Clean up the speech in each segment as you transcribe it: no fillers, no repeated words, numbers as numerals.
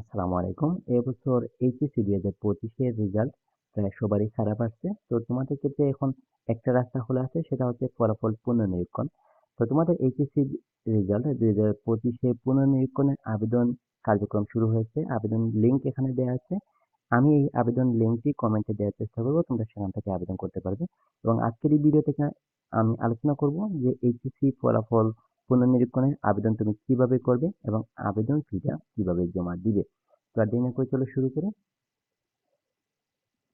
আসসালামু আলাইকুম। এবছর এইচএসসি 2025 এর রেজাল্ট প্রায় সবারই খারাপ আসছে। তো তোমাদের ক্ষেত্রে এখন একটা রাস্তা খোলা আছে, সেটা হচ্ছে ফলাফল পুনর্নিরীক্ষণ। তো তোমাদের এইচএসসি রেজাল্ট 2025 এ পুনর্নিরীক্ষণের আবেদন কার্যক্রম শুরু হয়েছে। আবেদন লিংক এখানে দেয়া আছে। আমি এই আবেদন লিংকটি কমেন্টে দেওয়ার চেষ্টা করব। তোমরা সেখান থেকে আবেদন করতে পারবে। এবং আজকের এই ভিডিও থেকে আমি আলোচনা করব যে এইচএসসি ফলাফল পুনর্নিরীক্ষণের আবেদন তুমি কিভাবে করবে এবং আবেদন ফিটা কিভাবে জমা দিবে। তো আর দেরি না করে চলো শুরু করি।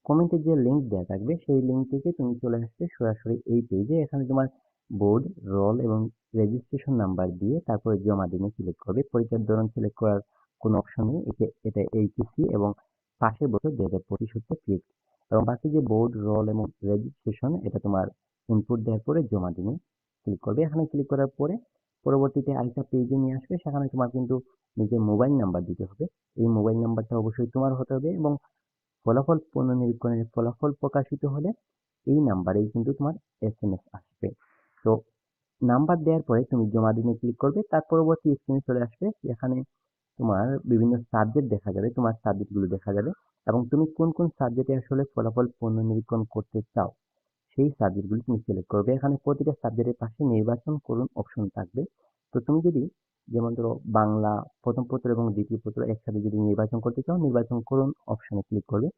কমেন্টে যে লিংক দেওয়া থাকবে সেই লিংক থেকে তুমি চলে আসবে সরাসরি এই পেজে। এখানে তোমার বোর্ড, রোল এবং রেজিস্ট্রেশন নাম্বার দিয়ে তারপরে জমা দিনে সিলেক্ট করবে। পরীক্ষার ধরন সিলেক্ট করার কোনো অপশন নেই। এটা এইচএসসি এবং পাশের বছর 2025 হচ্ছে ফিফথ। এবং বাকি যে বোর্ড, রোল এবং রেজিস্ট্রেশন এটা তোমার ইনপুট দেওয়ার পরে জমা দিনে ক্লিক করবে। এখানে ক্লিক করার পরে পরবর্তীতে আরেকটা পেজে নিয়ে আসবে। সেখানে তোমার কিন্তু নিজের মোবাইল নাম্বার দিতে হবে। এই মোবাইল নাম্বারটা অবশ্যই তোমার হতে হবে এবং ফলাফল পুনর্নিরীক্ষণের ফলাফল প্রকাশিত হলে এই নাম্বারেই কিন্তু তোমার এসএমএস আসবে। তো নাম্বার দেওয়ার পরে তুমি জমা দিনে ক্লিক করবে। তার পরবর্তী স্ক্রিনে চলে আসবে। এখানে তোমার বিভিন্ন সাবজেক্ট দেখা যাবে, তোমার সাবজেক্টগুলো দেখা যাবে এবং তুমি কোন কোন সাবজেক্টে আসলে ফলাফল পুনর্নিরীক্ষণ করতে চাও সেই সাবজেক্টগুলো তুমি সিলেক্ট করবে। এখানে প্রতিটা সাবজেক্টের পাশে নির্বাচন করুন অপশন থাকবে। তো তুমি যদি যেমন ধরো বাংলা প্রথম পত্র এবং দ্বিতীয় পত্র একসাথে যদি নির্বাচন করতে চাও, নির্বাচন করুন অপশনে ক্লিক করবে।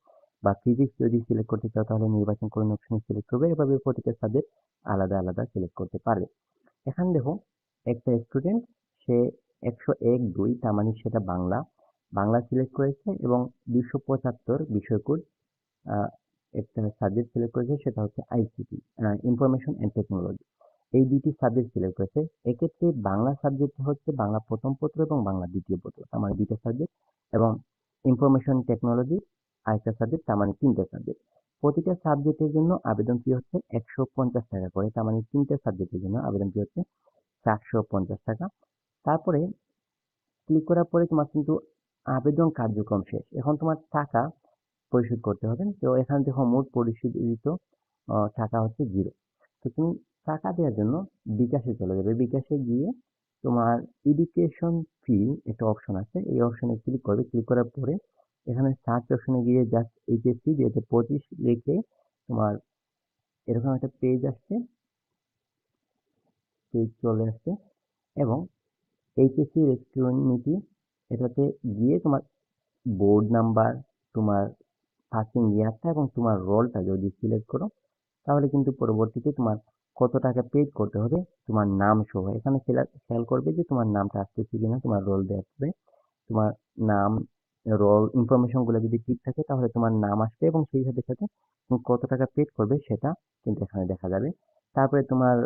বা ফিজিক্স যদি সিলেক্ট করতে চাও তাহলে নির্বাচন করুন অপশনে সিলেক্ট করবে। এভাবে প্রতিটা সাবজেক্ট আলাদা আলাদা সিলেক্ট করতে পারবে। এখানে দেখো একটা স্টুডেন্ট সে 101-2 তার মানে সেটা বাংলা বাংলা সিলেক্ট করেছে এবং 275 বিষয়কোড একটা সাবজেক্ট সিলেক্ট করেছে, সেটা হচ্ছে আইসিটি, ইনফরমেশন অ্যান্ড টেকনোলজি। এই দুইটি সাবজেক্ট সিলেক্ট করেছে। এক্ষেত্রে বাংলা সাবজেক্ট হচ্ছে বাংলা প্রথম পত্র এবং বাংলা দ্বিতীয় পত্র, তার মানে দুইটা সাবজেক্ট। এবং ইনফরমেশন টেকনোলজি আরেকটা সাবজেক্ট, তার মানে তিনটা সাবজেক্ট। প্রতিটা সাবজেক্টের জন্য আবেদন ফি হচ্ছে 150 টাকা করে, তার মানে তিনটা সাবজেক্টের জন্য আবেদন ফি হচ্ছে 450 টাকা। তারপরে ক্লিক করার পরে তোমার কিন্তু আবেদন কার্যক্রম শেষ। এখন তোমার টাকা পরিশোধ করতে হবে। তো এখানে দেখো মোট পরিশোধিত টাকা হচ্ছে 0। তো তুমি টাকা দেওয়ার জন্য বিকাশে চলে যাবে। বিকাশে গিয়ে তোমার এডুকেশন ফি একটা অপশন আছে, এই অপশনে ক্লিক করবে। ক্লিক করার পরে এখানে সার্চ অপশনে গিয়ে জাস্ট এইচএসসি 2025 লিখে তোমার এরকম একটা পেজ আসছে, পেজ চলে আসছে। এবং এইচএসসি রেস্টুরেন্ট নীতি এটাতে গিয়ে তোমার বোর্ড নাম্বার, তোমার পাসিং ইয়ারটা এবং তোমার রোলটা যদি সিলেক্ট করো তাহলে কিন্তু পরবর্তীতে তোমার কত টাকা পে করতে হবে তোমার নাম সহ এখানে খেয়াল করবে যে তোমার নামটা আসতেছে কিনা। তোমার রোল দেখবে, তোমার নাম, রোল ইনফরমেশন গুলো যদি ঠিক থাকে তাহলে তোমার নাম আসবে এবং সেই সাথে সাথে তুমি কত টাকা পে করবে সেটা কিন্তু এখানে দেখা যাবে। তারপরে তোমার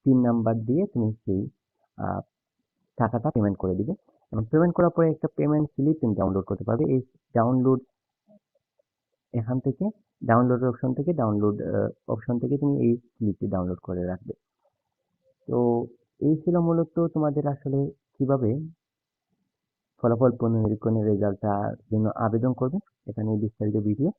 পিন নাম্বার দিয়ে তুমি সেই আহ, টাকাটা পেমেন্ট করে দিবে। এবং পেমেন্ট করার পরে একটা পেমেন্ট স্লিপ তুমি ডাউনলোড করতে পারবে। এই ডাউনলোড এখান থেকে ডাউনলোড অপশন থেকে তুমি এই স্লিপটি ডাউনলোড করে রাখবে। তো এই ছিল মূলত তোমাদের আসলে কিভাবে ফলাফল পুনর্নিরীক্ষণের রেজাল্টটার জন্য আবেদন করবে, এখানে বিস্তারিত ভিডিও।